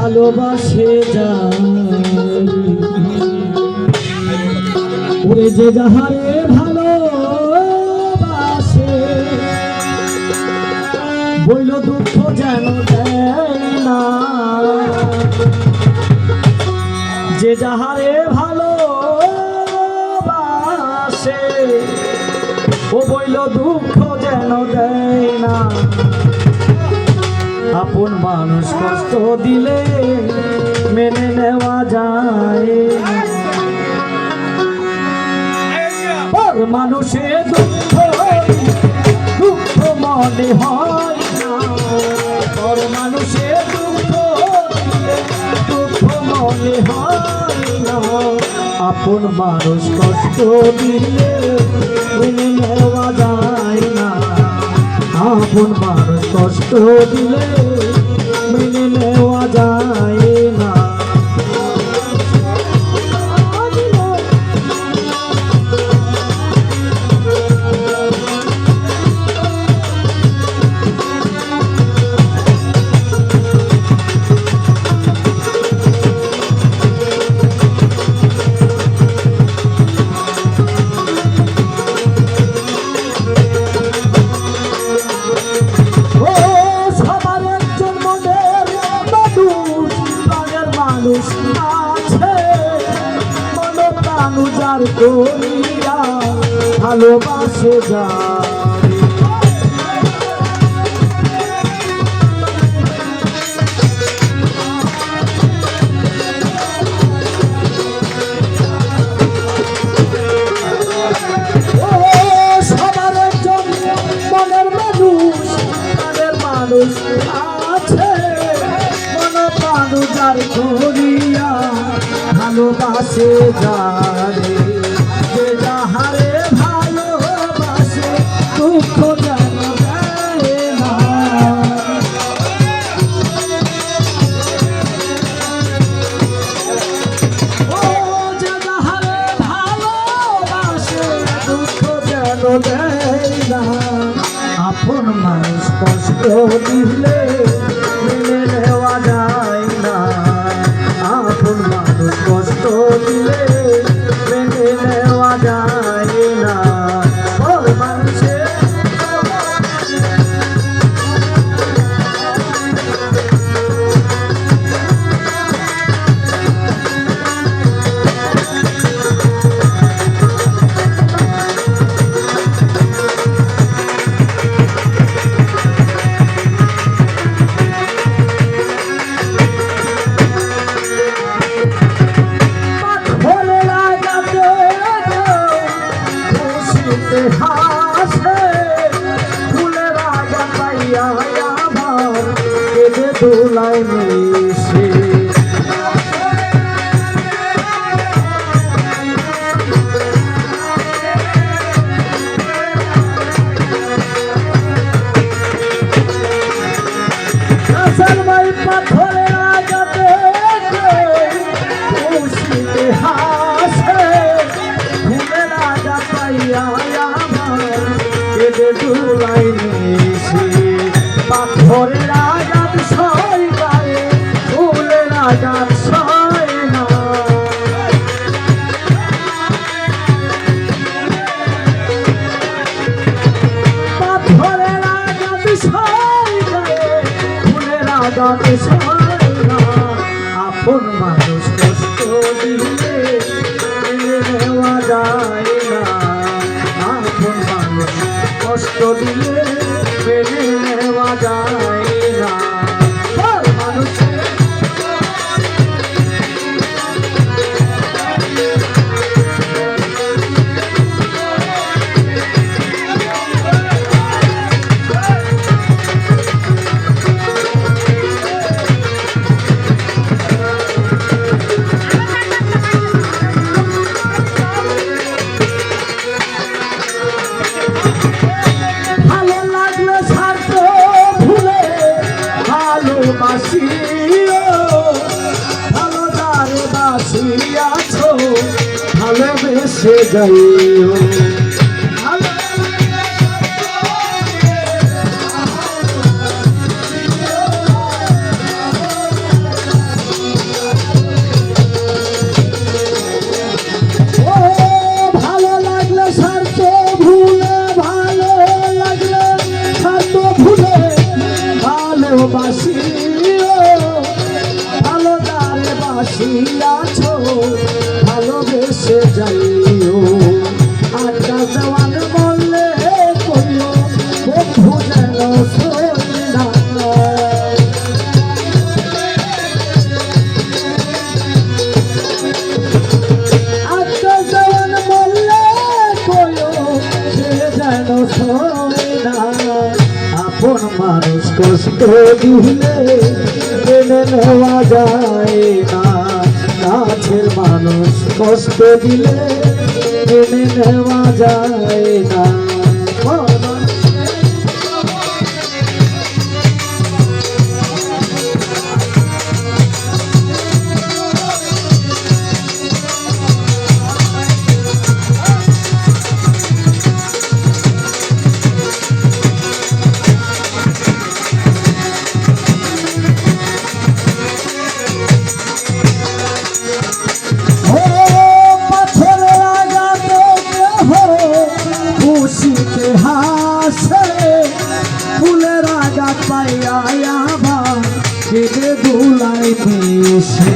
ভালোবাসে যায় ওরে যে যাহারে ভালোবাসে বইল দুঃখ যেন দেয় না যে যাহারে ভালোবাসে ও বইল দুঃখ যেন দেয় না আপন মানুষ কষ্ট দিলে মেনে নেওয়া যায় পর মানুষের দুঃখ দুঃখ মনে হয় না পর মানুষের দুঃখ দুঃখ মনে হয় না আপন মানুষ কষ্ট দিলে মেনে নেওয়া যায় না আপন মানুষ কষ্ট দিলে মেনে নেওয়া যায় না অনুযার করিয়া ভালোবাসে যায় সবার একজন মনের মানুষ আছে মন প্রাণ যার করিয়া ভালোবাসে যারে যে যাহারে ভালোবাসে দুঃখ যেন দেয় না ও যে যাহারে ভালোবাসে দুঃখ যেন দেয় না আপন মানুষ কষ্ট দিলে মেনে নেওয়া যায় না আপন মানুষ কষ্ট দিলে মেনে নেওয়া যায় না পর মানুষের হাসে ফুলের আগা পাইয়া আমার কেঁদে দোলায় মিশে পাথরের আগাতে খুশিতে হাসে ফুলের আগা পাইয়া দুলাই মিশে পাথরের আঘাত সয় পারে ফুলের আঘাত সয় না পাথরের আঘাত সয় পারে ফুলের আঘাত সয় না আপন মানুষ কষ্ট দিলে মেনে নেওয়া যায় না আপন মানুষ কষ্ট দিলে মেনে নেওয়া যায় না মানুষের ভালো যারে বাসিয়াছ ভালোবেসে যাইও আসিয়াছ ভালোবেসে যাইও আড্ডা দেওয়ান বললে কইও বন্ধু যেন শোনে না আড্ডা দেওয়ান বললে কইও সে যেন শোনে না আপন মানুষ কষ্ট দিলে মেনে নেওয়া যায় না কাছের মানুষ কষ্ট দিলে মেনে নেওয়া যায় না খুশিতে হাসে ফুলের আঘাত পাইয়া আবার কেঁদে দুলাই মিশে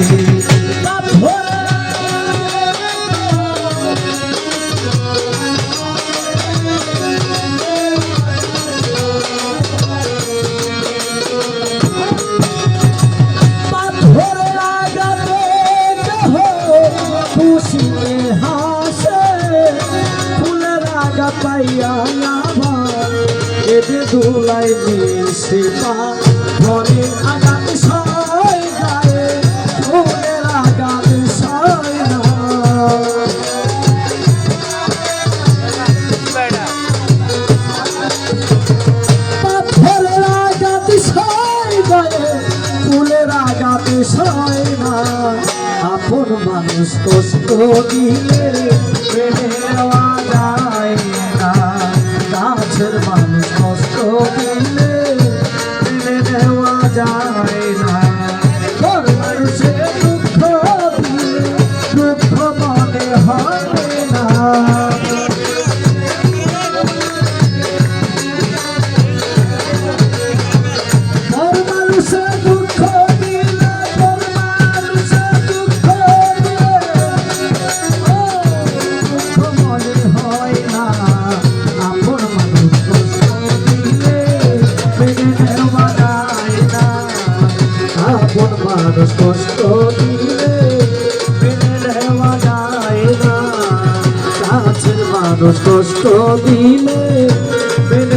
পাথরের আঘাতে খুশিতে হাসে পাইয়া আবার এতে দুলাই মিশে পা ঘরের আগামী সয় যায় ফুলের আগামী সয় না পাথরের আগামী সয় যায় ফুলের আগামী সয় না আপন মানুষ কষ্ট দিলে মেনে নেওয়া যায় না কাছের মানুষ কষ্ট দিলে মেনে নেওয়া যায় না মানুষের দুঃখ দিলে দুঃখ মনে হয় না মানুষের দুঃখ দিলে মানুষের দুঃখ মনে হয় না আপন মানুষ কষ্ট দিলে মেনে নেওয়া যায় না আপন মানুষ কষ্ট দিলে মেনে নেওয়া যায় না কাছের মানুষ কষ্ট দিলে মেনে